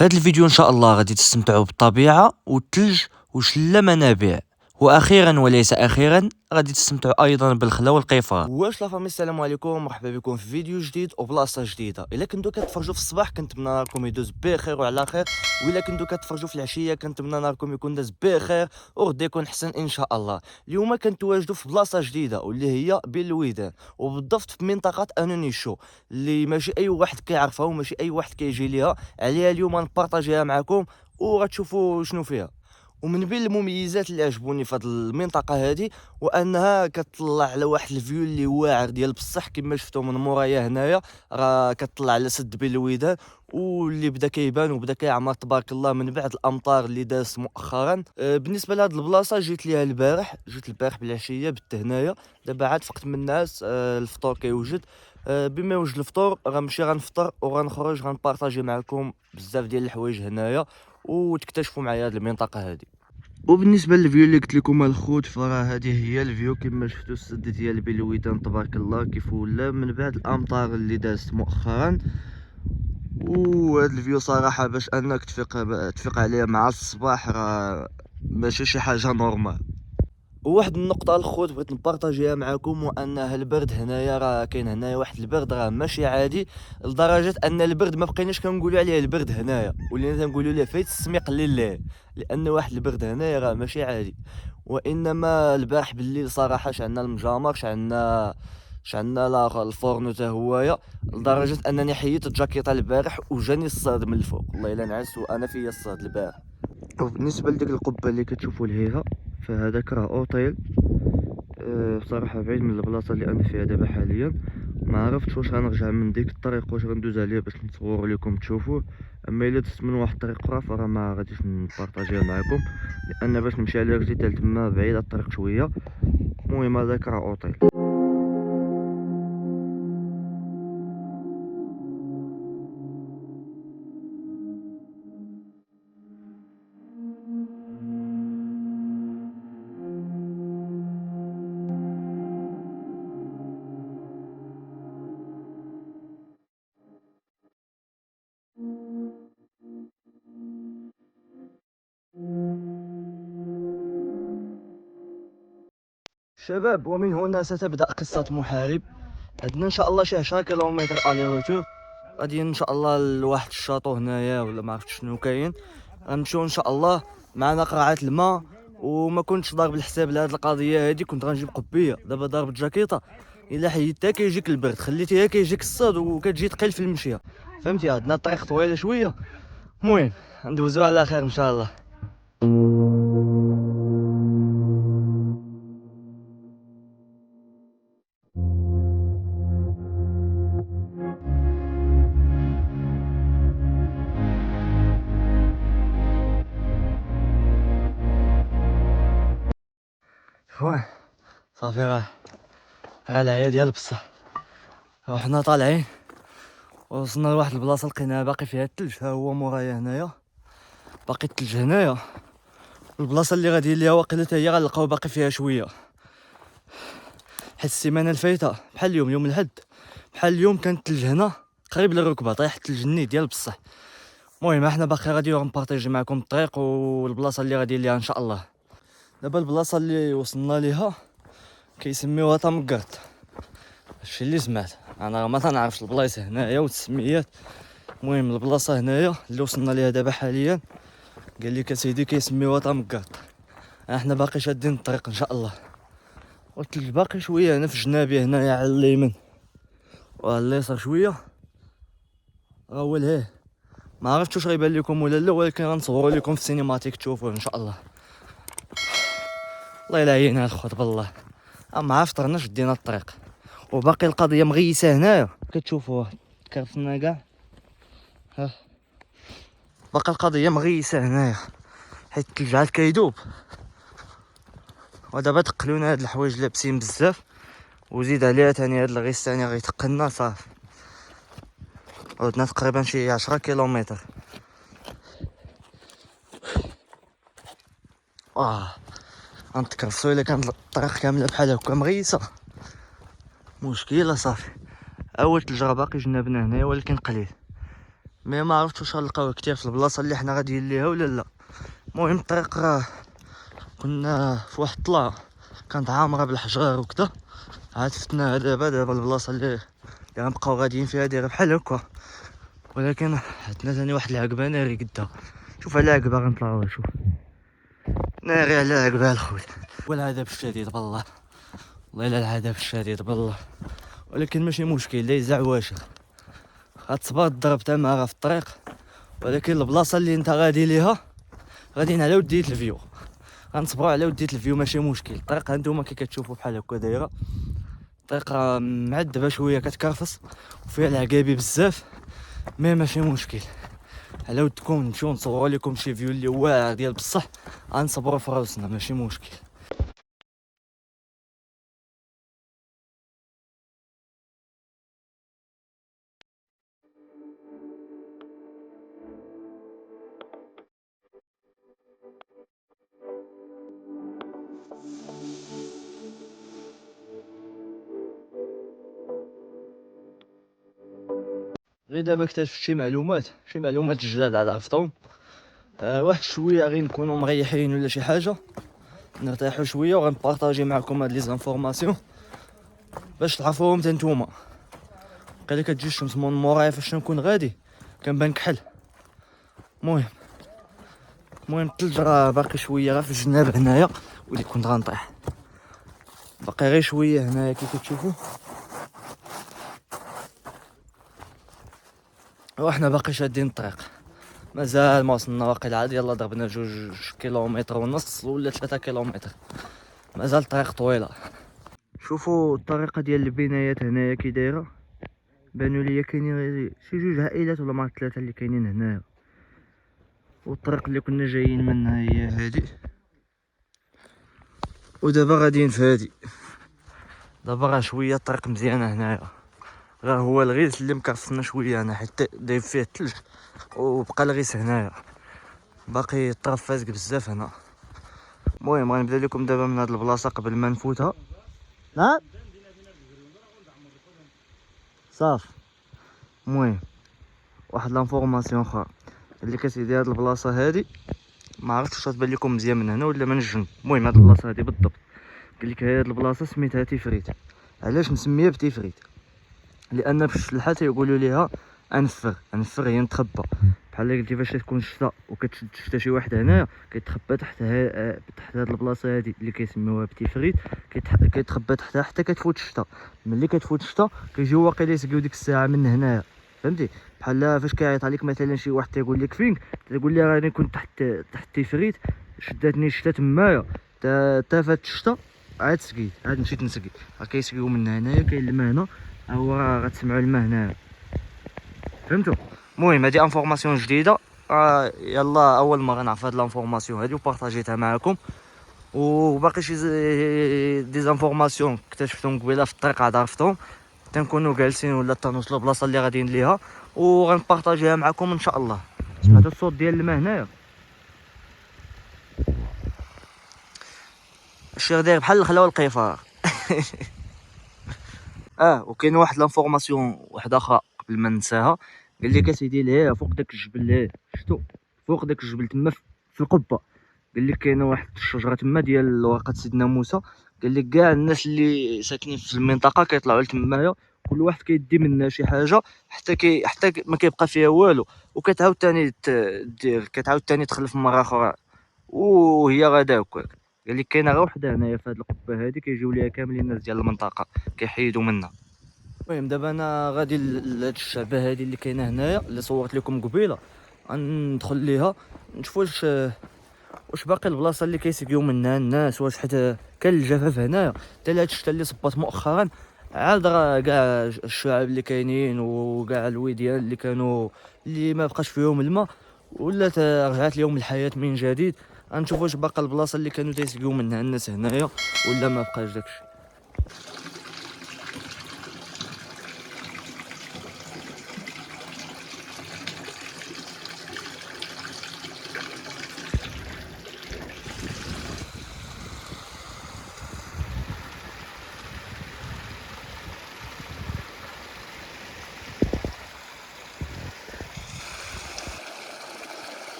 في هذا الفيديو ان شاء الله غادي تستمتعوا بالطبيعه والثلج وشله منابع، واخيرا وليس اخيرا غادي تستمتعوا ايضا بالخلا والقفار. واش لا فامي، السلام عليكم، مرحبا بكم في فيديو جديد وبلاصه جديده. الا كنتو كتفرجوا في الصباح كنتمنى نهاركم يدوز بخير وعلى خير، والا كنتو كتفرجوا في العشيه كنتمنى نهاركم يكون داز بخير وغدا يكون حسن ان شاء الله. اليوم كنتواجدوا في بلاصه جديده واللي هي بالويدان، وبالضبط في منطقه انونيشو اللي ماشي اي واحد كيعرفها وماشي اي واحد كيجي ليها. عليها اليوم نبارطاجيها معكم وغتشوفوا شنو فيها. ومن بين المميزات اللي عجبوني في هذه المنطقه هذه وانها كتطلع على واحد الفيو اللي واعر ديال بصح كما شفتوا من مورايا هنايا، راه كتطلع على سد بالويدان واللي بدا كيبان وبدا كيعمر تبارك الله من بعد الامطار اللي دازت مؤخرا. بالنسبه لهاد البلاصه جيت ليها البارح، بالعشيه بت هنايا. دابا عاد فقت من الناس، الفطور كيوجد. بما يوجد الفطور غنمشي غنفطر وغنخرج غنبارطاجي معكم بزاف ديال الحوايج هنايا وتكتشفوا معايا هذه المنطقه هذه. وبالنسبه للفيو اللي قلت لكم الخوت، فراه هذه هي الفيو كما شفتوا السد ديال بالويدان تبارك الله كيف ولا من بعد الامطار اللي دازت مؤخرا. وهذا الفيو صراحه باش انك تفيق عليه مع الصباح راه ماشي شي حاجه نورمال. وواحد النقطة الخوت بغيت نبارطاجيها معكم، وانها البرد هنايا راه كاين هنايا واحد البرد راه ماشي عادي، لدرجة ان البرد ما بقيناش كنقولوا عليه البرد هنايا، ولينا تنقولوا ليه فايت السميق لله، لان واحد البرد هنايا راه ماشي عادي. وانما البارح بالليل صراحة شعلنا المجامر، شعلنا الفورنو تا هوايا، لدرجة انني حيدت الجاكيطة البارح وجاني الصاد من الفوق، والله الا نعس وانا فيا الصاد البارح. وبالنسبة لديك القبة اللي كتشوفوا لهيها فهذاك راه اوتيل. بصراحه بعيد من البلاصه اللي انا فيها دابا حاليا، ما عرفتش واش غنرجع من ديك الطريق واش غندوز عليه باش نصور لكم تشوفوه. اما الا دزت من واحد الطريق اخرى فراه ما غاديش نبارطاجيها معكم، لان باش نمشي على رجلي حتى تما بعيد الطريق شويه. المهم هذاك راه اوتيل. شباب، ومن هنا ستبدأ قصة محارب. عندنا ان شاء الله شي 10 كيلومتر الي روتور، غادي ان شاء الله لواحد الشاطو هنايا ولا ما عرفتش شنو كاين. غنمشيو ان شاء الله، معنا قرعه الماء. وما كنتش ضارب الحساب لهاد القضيه هادي، كنت غنجيب قبيه، دابا ضارب الجاكيطه الا حيدتها كيجيك البرد، خليتيها كيجيك الصاد وكتجي ثقيل في المشيه، فهمتي؟ عندنا الطريق طويله شويه. المهم ندوزو على خير ان شاء الله. واه صافي، راه العيا ديال بصح. وحنا طالعين وصلنا لواحد البلاصه لقيناها باقي فيها الثلج، ها هو مورايا هنايا باقي الثلج هنايا. البلاصه اللي غادي ليها واقيلا حتى هي غنلقاو باقي فيها شويه، حيت السيمانه الفايته بحال اليوم، يوم الحد بحال اليوم كان الثلج هنا قريب للركبه، طايح الثلج النيت ديال بصح. المهم احنا باقي غادي نبارطاجي معكم الطريق والبلاصه اللي غادي ليها ان شاء الله. دابا البلاصه اللي وصلنا ليها كيسميوها طمقرط، هادشي اللي سمعت انا، ما تنعرفش البلايص هنايا والتسميات. المهم البلاصه هنايا اللي وصلنا ليها دابا حاليا قال لي سيدي كيسميوها طمقرط. احنا باقي شادين الطريق ان شاء الله، والثلج باقي شويه هنا في جنابي هنايا على اليمين وعلى اليسار شويه، راه هو لهيه. ما عرفتش واش غيبان لكم ولا لا، ولكن غنصوروا لكم في السينماتيك تشوفوه ان شاء الله. الله يلا يعين هاد الخوت بالله، ما فطرناش دينا الطريق وباقي القضيه مغيسه هنايا كتشوفوها كرفنا كاع. ها باقي القضيه مغيسه هنايا حيت الثلج عاد كيدوب. ودابا تقلونا هاد الحوايج لابسين بزاف، وزيد عليها تاني هاد الغيس تاني غيتقلنا صافي. عدنا تقريبا شي 10 كيلومتر. غنتكرفسو الا كانت الطريق كامله بحال هكا مغيسه، مشكله صافي. اول تلج راه باقي جنابنا هنايا ولكن قليل. مي ما عرفتش واش غنلقاوه كتير في البلاصه اللي حنا غاديين ليها ولا لا. المهم الطريق كنا في واحد الطلعه كانت عامره بالحجر وكذا، عاد فتناها دابا البلاصه اللي غنبقاو غاديين فيها دايره بحال هكا، ولكن عندنا ثاني واحد العقبه ناري قدها. شوف على العقبه غنطلعوها، شوف ناري على العقبه الخوت. والعذاب الشديد بالله، والله الا العذاب الشديد بالله، ولكن ماشي مشكل دايز عواشر، غتصبر الضرب تماره في الطريق، ولكن البلاصه اللي انت غادي ليها غاديين على ودية الفيو، غنصبروا على ودية الفيو ماشي مشكل. الطريق هانتوما كي كتشوفوا بحال هكا دايره، الطريق معذبه شويه كتكرفص وفيها العقابي بزاف، مي ماشي مشكل. على ودكم نمشيو نصوروا لكم شي فيو اللي واعر ديال بصح، غنصبروا في راسنا ماشي مشكل. غير دابا اكتشفت شي معلومات جداد عاد عرفتهم. واحد شويه غير نكونوا مريحين ولا شي حاجه، نرتاحوا شويه وغنبارطاجي معكم هاد لي زانفورماسيون باش تعرفوهم حتى نتوما. قال كتجي الشمس من مورايا فاش نكون غادي كنبان كحل. المهم الثلج راه باقي شويه غير في الجناب هنايا، ولي كنت غنطيح باقي غير شويه هنايا كي كتشوفوا، وحنا باقي شادين الطريق، مازال ما وصلنا واقيلا، عاد يلا ضربنا 2 كيلومتر ونص ولا 3 كيلومتر، مازال الطريق طويله. شوفوا الطريقه ديال البنايات هنايا كي دايره، بانوا ليا كاينين غير شي 2 عائلات ولا ما 3 اللي كاينين هنايا، والطريق اللي كنا جايين منها هي هادي، ودابا غاديين في هادي. دابا راه شويه الطريق مزيانه هنايا، غير هو الغيس اللي مكرفصنا شويه هنا حيت دايب فيه الثلج، وبقى الغيس هنايا باقي الطرف فازق بزاف هنا. المهم غنبدا لكم دابا من هاد البلاصه قبل ما نفوتها. نعم صافي. المهم واحد لانفورماسيون اخرى اللي كتسيدي هاد البلاصه هادي، ما عرفتش واش تبان لكم مزيان من هنا ولا من الجنب. المهم هاد البلاصه هادي بالضبط قال لك هاد البلاصه سميتها تيفريت. علاش مسميه بتيفريت؟ لان في الشلحه تيقولوا ليها انفر هي نتخبى، بحال قلتي فاش تكون الشتا وكتشد شتا شي واحد هنايا كيتخبى تحت هاد البلاصه هادي اللي كيسميوها بتيفريت، كيتخبى تحتها حتى كتفوت الشتا. ملي كتفوت الشتا كيجيو واقيلا يسقيو ديك الساعه من هنايا، فهمتي؟ بحال فاش كيعيط عليك مثلا شي واحد تيقول لك فين، تقول لي راني كنت تحت تيفريت، شداتني الشتا تمايا، تا فات الشتا عاد سقيت، عاد مشيت نسقي. راه كيسقيو من هنايا، كاين الماء هنا، ها هو راه غتسمعوا الماء هنايا، فهمتوا؟ المهم هادي انفورماسيون جديده، يلا اول مره نعرف هاد لانفورماسيون هادي وبارطاجيتها معكم. وباقي شي دي زانفورماسيون اكتشفتهم قبيله في الطريق عاد عرفتهم، تنكونوا جالسين ولا تنوصلوا البلاصه اللي غاديين ليها وغنبارطاجيها معكم ان شاء الله. سمعتوا الصوت ديال الماء هنايا؟ الشيخ داير بحال الخلا والقيفار. وكاين واحد لانفورماسيون واحده اخرى قبل ما ننساها، قال لك اسيدي لهيه فوق داك الجبل، لهيه شفتو فوق داك الجبل تما في القبه، قال لك كاينه واحد الشجره تما ديال ورقه سيدنا موسى، قال لك كاع الناس اللي ساكنين في المنطقه كيطلعوا لتمايا، كل واحد كيدي منها شي حاجه حتى ما كيبقى فيها والو، وكتعاود ثاني دير كتعاود ثاني تخلف مره اخرى وهي غادا هكاك. قال لك كاينه غير وحده هنايا في هذه القبه هذه كيجيو ليها كاملين الناس ديال المنطقه كيحيدوا منها. المهم دابا انا غادي لهاد الشعبه هذه اللي كاينه هنايا اللي صورت لكم قبيله، غندخل ليها نشوف واش باقي البلاصه اللي كيسقيو منها الناس، واش حيت كاين الجفاف هنايا حتى لهاد الشتا اللي صبات مؤخرا، عاد راه كاع الشعاب اللي كاينين وكاع الوديان اللي كانوا اللي ما بقاش فيهم الماء ولات رجعت لهم الحياه من جديد. غنشوفوا واش باقا البلاصه اللي كانوا تيسقيو منها الناس هنايا ولا ما بقاش داكشي.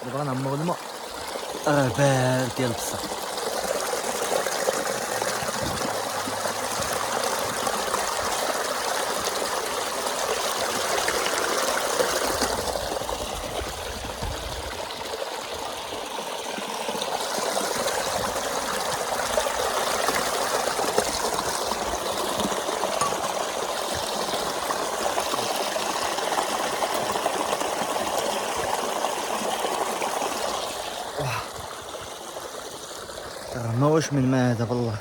دابا غنعمرو الماء راه بارد ديال بصح. ما واش من ما هذا بالله.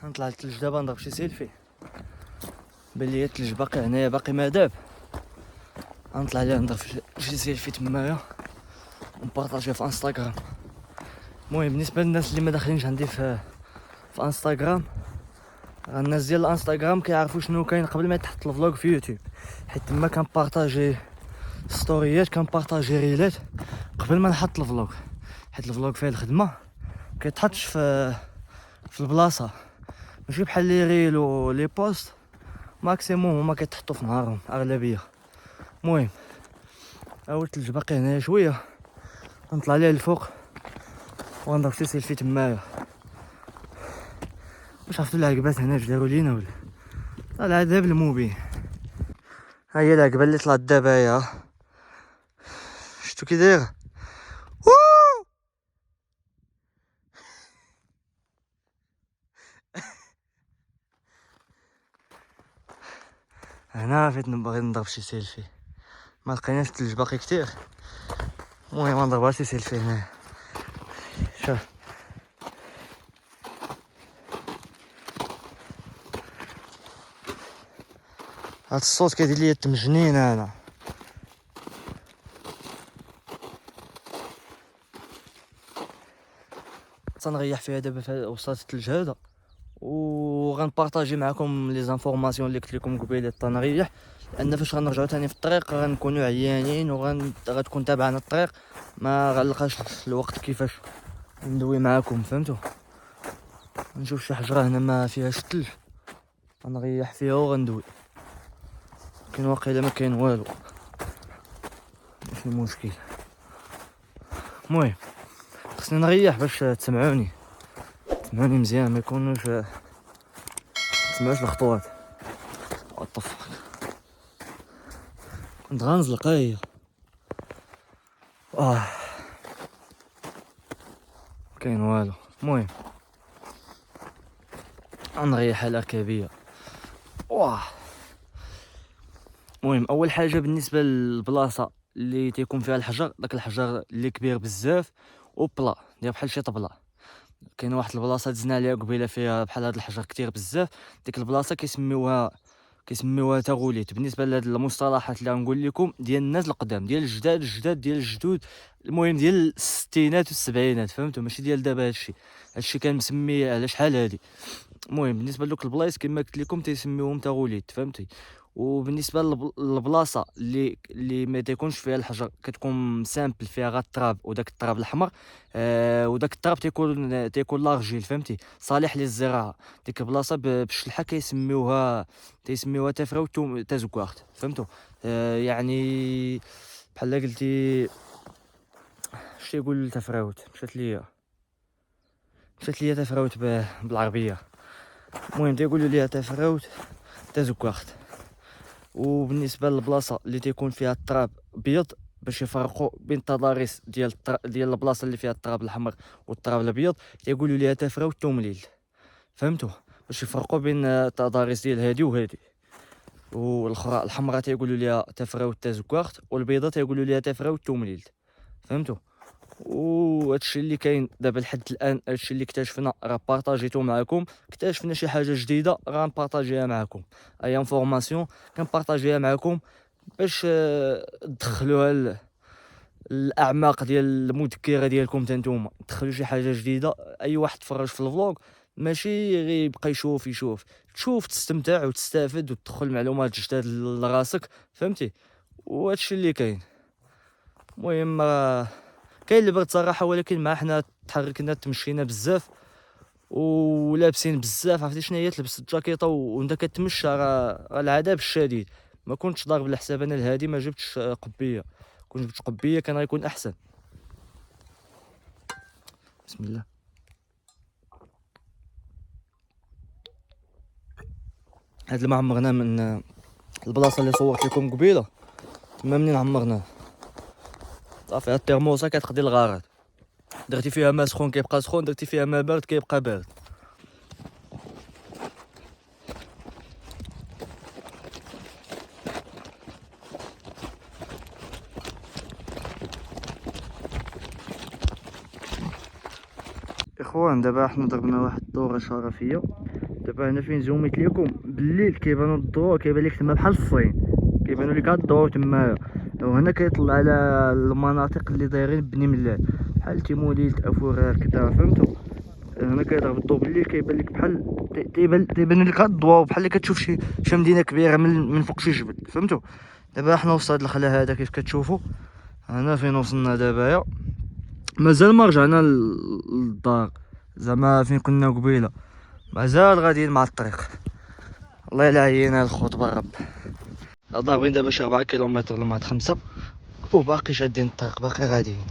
غنطلع للثلج دابا نضرب شي سيلفي، بان ليا الثلج باقي هنايا باقي ما داب. غنطلع ليه نضرب شي سيلفي تمايا ونبارطاجيه في انستغرام. المهم بالنسبه للناس اللي ما داخلينش عندي في انستغرام، الناس ديال الانستغرام كيعرفوا شنو كاين قبل ما يتحط الفلوق في يوتيوب، حيت تما كنبارطاجي ستوريات، كنبارطاجي ريلات قبل ما نحط الفلوق، حيت الفلوق فيه الخدمه كيتحطش في البلاصه، ماشي بحال لي ريل و لي بوست ماكسيموم هما كيتحطوا في نهارهم اغلبيه. المهم اول الثلج باقي هنايا شويه، غنطلع ليه الفوق وغنضرب شي سيلفي تمايا. واش عرفتوا العقبات هنا اش داروا لينا ولا؟ العذاب المبين. ها هي العقبه اللي طلعت دابا، هي شفتو كي دايره. هنا فايت نبغي نضرب شي سيلفي، ما لقيناش الثلج باقي كتير. المهم غنضرب شي سيلفي هنا. شوف هاد الصوت كيدير ليا التمجنين انا. تنريح فيها دابا في وسط الثلج هذا، وغنبارطاجي معكم لي زانفورماسيون اللي قلت لكم قبيله التنريح، لان فاش غنرجعو ثاني في الطريق غنكونوا عيانين غتكون تابعنا الطريق، ما غنلقاش الوقت كيفاش ندوي معكم، فهمتوا؟ نشوف شي حجره هنا ما فيهاش الثلج غنريح فيها وغندوي، كاين واقيلا ما كاين والو، ماشي مشكل. المهم خصني نريح باش تسمعوني مزيان، ما يكونوش تسمعوش الخطوات. وطف كنت غنزلق هي كاين والو. المهم غنريح على كبيه. المهم اول حاجه بالنسبه للبلاصه اللي تيكون فيها الحجر، داك الحجر اللي كبير بزاف وبلا داير بحال شي طبله، كاين واحد البلاصه دزنا عليها قبيله فيها بحال هاد الحجر كتير بزاف، ديك البلاصه كيسميوها تاغوليت. بالنسبه لهاد المصطلحات اللي غنقول لكم ديال الناس القدام، ديال الجداد ديال الجدود، المهم ديال الستينات والسبعينات، فهمتوا؟ ماشي ديال دابا. هادشي كان مسمي على شحال هادي. المهم بالنسبه لدوك البلايص كما قلت لكم تيسميوهم تاغوليت، فهمتي؟ وبالنسبه للبلاصه اللي ما تيكونش فيها الحجر، كتكون سامبل فيها غير التراب وداك التراب الاحمر، وداك التراب تيكون لارجيل، فهمتي؟ صالح للزراعه. ديك البلاصه بالشلحه تيسميوها تفراوت تازكوارت، فهمتوا؟ يعني بحال قلتي اش تيقول تفراوت، مشات ليا تفراوت بالعربيه. المهم تيقولوا ليها تفراوت تازكوارت. وبالنسبه للبلاصه اللي تيكون فيها التراب بيض، باش يفرقوا بين التضاريس ديال البلاصه اللي فيها التراب الاحمر والتراب الابيض، تيقولوا ليها تفرا والتومليل، فهمتوا؟ باش يفرقوا بين التضاريس ديال هادي وهادي. والاخرى الحمراء تيقولوا ليها تفرا والتازكوارت، والبيضاء تيقولوا ليها تفرا والتومليل، فهمتوا؟ وهادشي اللي كاين دابا لحد الان، هادشي اللي اكتشفنا راه بارطاجيتو معكم. اكتشفنا شي حاجه جديده غنبارطاجيها معكم، اي انفورماسيون كنبارطاجيها معكم باش تدخلوها الاعماق ديال المذكره ديالكم حتى نتوما تدخلوا شي حاجه جديده. اي واحد تفرج في الفلوق ماشي غير يبقى يشوف تشوف تستمتع وتستافد وتدخل معلومات جداد لراسك، فهمتي؟ وهادشي اللي كاين. المهم كاين اللي بغى صراحه، ولكن مع حنا تحركنا تمشينا بزاف ولابسين بزاف، عرفتي شنو هي؟ تلبس الجاكيطه وانت كتمشى، راه العذاب الشديد. ما كنتش ضارب الحساب انا لهادي، ما جبتش قبيه. كنت جبت قبيه كان غيكون احسن. بسم الله. هاد اللي ما عمرنا من البلاصه اللي صورت لكم قبيله، تما منين عمرناه صافي. هاد الترموسه كتقضي الغرض، درتي فيها ما سخون كيبقى سخون، درتي فيها ما بارد كيبقى بارد. اخوان دابا حنا ضربنا واحد الدوره شرفيه. دابا هنا فين زوميت لكم بالليل كيبانو الضوء، كيبان لك تما بحال الصين، كيبانو لك هاد الضوء تمايا. وهنا كيطلع على المناطق اللي دايرين بني ملال بحال تيموديل تافورير كدا، فهمتوا؟ هنا كيضرب الضوء بالليل كيبان لك بحال تيبان لك هاد الضوء بحال اللي كتشوف شي مدينه كبيره من فوق شي جبل، فهمتوا؟ دابا حنا وسط هاد الخلا هذا كيف كتشوفوا. هنا فين وصلنا دابا، مازال ما رجعنا للدار، زعما فين كنا قبيله، مازال غاديين مع الطريق. الله الا عينا الخوت بالرب. ضاربين دابا شي 4 كيلومتر ولا 5 وباقي شادين الطريق، باقي غاديين.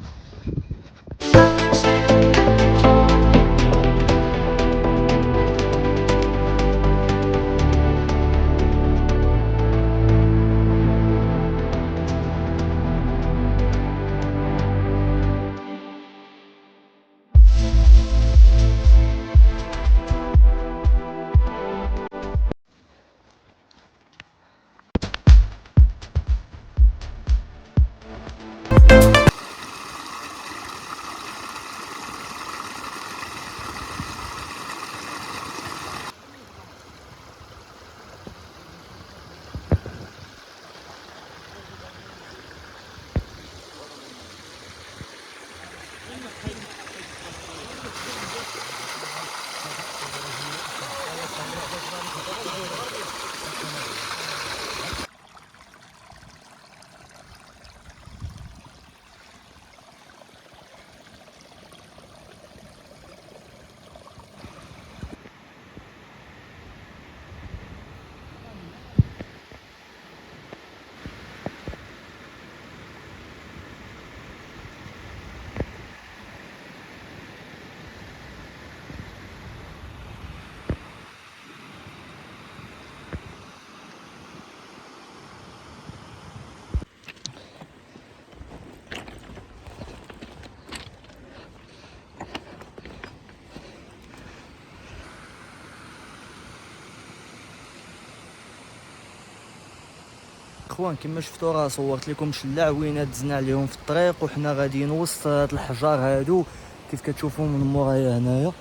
اخوان كما شفتوا راه صورت لكم شلا عوينات دزنا عليهم في الطريق، وحنا غاديين وسط هاد الحجار هادو كيف كتشوفوا من مورايا هنايا.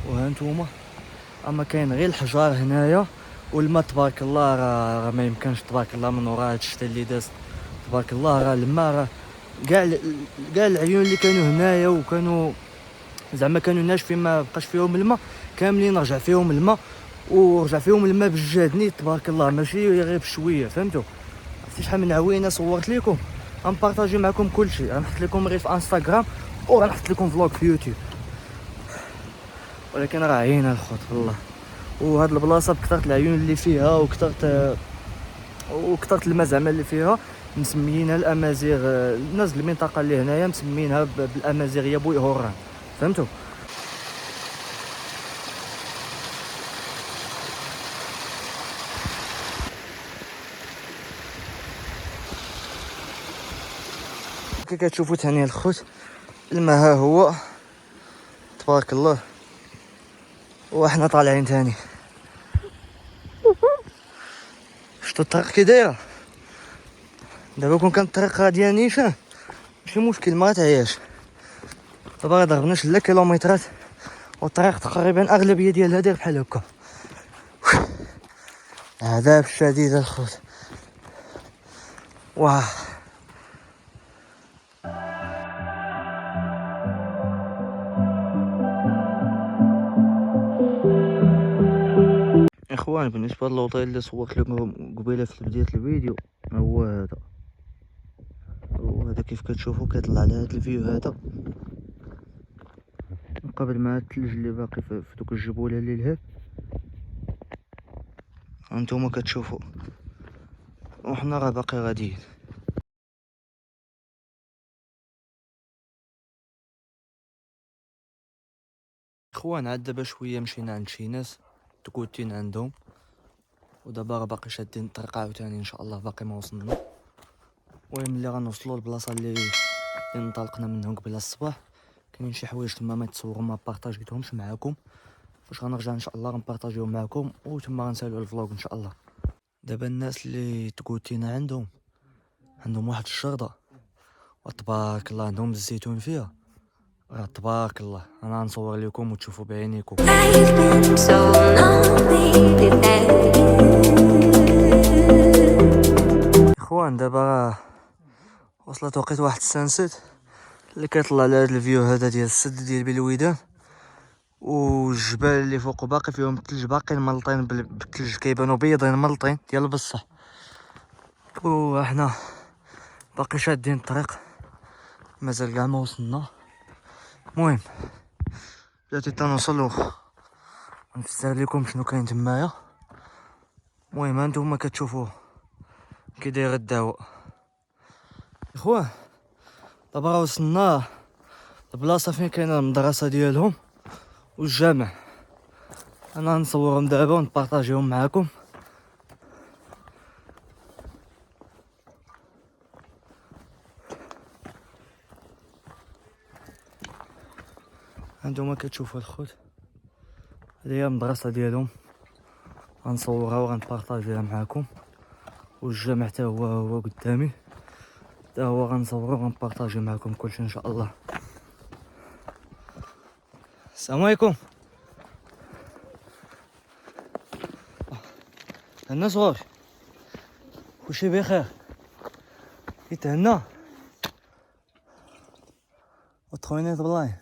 وها نتوما اما كاين غير الحجار هنايا، والماء تبارك الله راه ما يمكنش تبارك الله من ورا هاد الشتا اللي داز. تبارك الله راه الماء راه كاع العيون اللي كانوا هنايا وكانوا زعما كانوا ناشفين ما بقاش فيهم الماء، كاملين رجع فيهم الماء، ورجع فيهم الماء بالجاد نيت تبارك الله، ماشي غير بشويه، فهمتوا؟ عرفتي شحال من عوينه صورت لكم. غنبارطاجي معكم كلشي، غنحط لكم غير في انستغرام وغنحط لكم فلوق في يوتيوب. ولكن راه عينا الخوت والله. وهاد البلاصه بكثرت العيون اللي فيها وكثرت الماء زعما اللي فيها، مسميينها الامازيغ. الناس المنطقه اللي هنايا مسميينها بالامازيغيه بوي هوران، فهمتوا؟ كي كتشوفوا ثاني الخوت الماء ها هو تبارك الله، وحنا طالعين ثاني. شفتوا الطريق كي دايره؟ دابا كون كانت الطريق غاديه نيشان ماشي مشكل، ما تعياش. دابا ضربناش لا كيلومترات، والطريق تقريبا اغلبيه ديالها داير بحال هكا. عذاب شديد الخوت. واه اخوان بالنسبه للوطيل اللي صورت لكم قبيله في بدايه الفيديو هو هذا كيف كتشوفوا كيطلع على هذا الفيو هذا قبل ما الثلج اللي باقي في دوك الجبوله اللي لهيه هانتوما كتشوفوا، وحنا راه باقي غاديين. اخوان عاد دابا شويه مشينا عند شي ناس تكوتين عندهم، ودابا راه باقي شادين الطريق عاوتاني ان شاء الله، باقي ما وصلنا. المهم ملي غنوصلوا للبلاصه اللي انطلقنا منهم قبل الصباح، كاينين شي حوايج تما ما تصوروا ما بارطاجيتهمش معاكم، فاش غنرجع ان شاء الله غنبارطاجيهم معاكم وتما غنسالوا الفلوق ان شاء الله. دابا الناس اللي تكوتينا عندهم واحد الشرطه وتبارك الله عندهم الزيتون فيها، راه تبارك الله. انا غنصور لكم وتشوفوا بعينيكم. اخوان دابا راه وصلت وقت واحد السانسيت اللي كيطلع على هذا الفيو هذا ديال السد ديال بلويدان، والجبال اللي فوق باقي فيهم الثلج، باقي ملطين بالثلج، كيبانوا بيضين ملطين ديال بصح، وحنا باقي شادين الطريق مازال كاع ما وصلنا. المهم بلاتي تنوصلو نفسر لكم شنو كاين تمايا. المهم هانتوما كتشوفوا كي داير الدواء. اخوان دابا راه وصلنا البلاصه فين كاينه المدرسه ديالهم والجامع، انا نصورهم دابا ونبارطاجيهم معاكم. هانتوما كتشوفوا الخوت، هذه هي المدرسه ديالهم، غنصورها وغنبارطاجيها معاكم. والجامع حتى هو قدامي، حتى هو غنصورو وغنبارطاجي معاكم كلشي ان شاء الله. السلام عليكم. تهنا صغار، كلشي بخير؟ يتهنا وتخويني بالله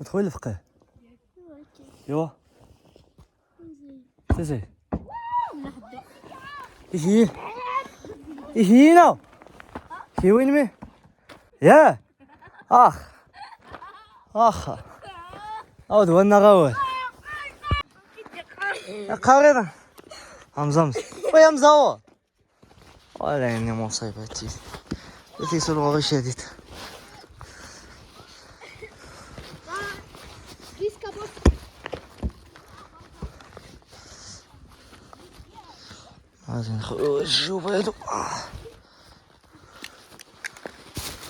وتخوي الفقيه. ايوا سيسي ايش هنا شي وين مي يا اخ او دوانا غاوي قارينا همزمز ويا مزاور ولا يعني مصيبتي التي سلوى غير شديد. غادي نخرجو بهادو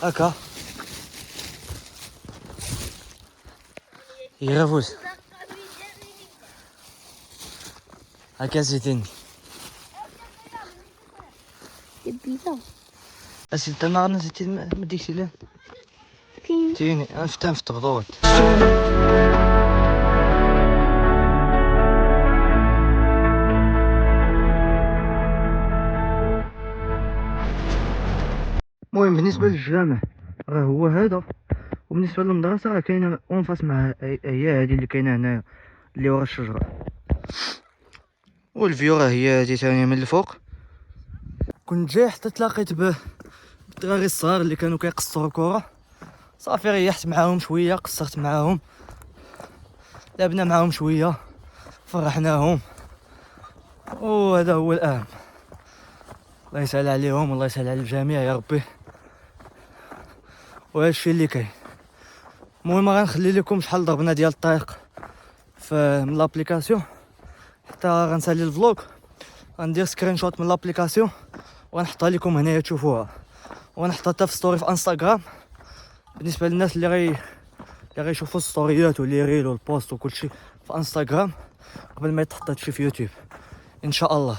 هكا يغفوس هكا زيتني البيضة أسيت أنا غنى زيتي مديكش لين فين؟ تيني أنا فتان في التغضوط. المهم بالنسبة للجامع راه هو هذا، وبالنسبة للمدرسة راه كاينة اونفاس مع هي هادي اللي كاينة هنايا اللي ورا الشجرة، والفيو راه هي هادي ثاني من الفوق. كنت جاي حتى تلاقيت بالدراري الصغار اللي كانوا كيقصروا الكرة، صافي ريحت معاهم شوية، قصرت معاهم، لعبنا معاهم شوية، فرحناهم، وهذا هو الأهم. الله يسهل عليهم والله يسهل على الجميع يا ربي، وهذا الشيء اللي كاين. المهم غنخلي لكم شحال ضربنا ديال الطريق من لابليكاسيون، حتى غنسالي الفلوق، غندير سكرين شوت من لابليكاسيون وغنحطها لكم هنايا تشوفوها، وغنحطها حتى في ستوري في انستغرام بالنسبه للناس اللي غيشوفوا الستوريات واللي يريلوا البوست وكلشي في انستغرام قبل ما يتحط هادشي في يوتيوب ان شاء الله.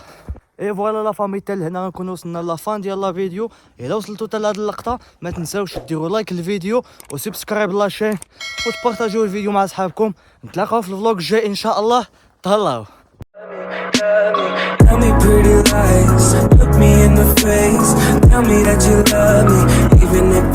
اي فوالا لا فامي، حتى لهنا غنكون وصلنا لا فان ديال لا فيديو. الا وصلتوا حتى لهاد اللقطه ما تنساوش ديروا لايك للفيديو وسبسكرايب لاشين وتبارطاجيو الفيديو مع اصحابكم. نتلاقاو في الفلوق الجاي ان شاء الله. تهلاو. Tell me pretty lies, look me in the face, tell me that you love me, even if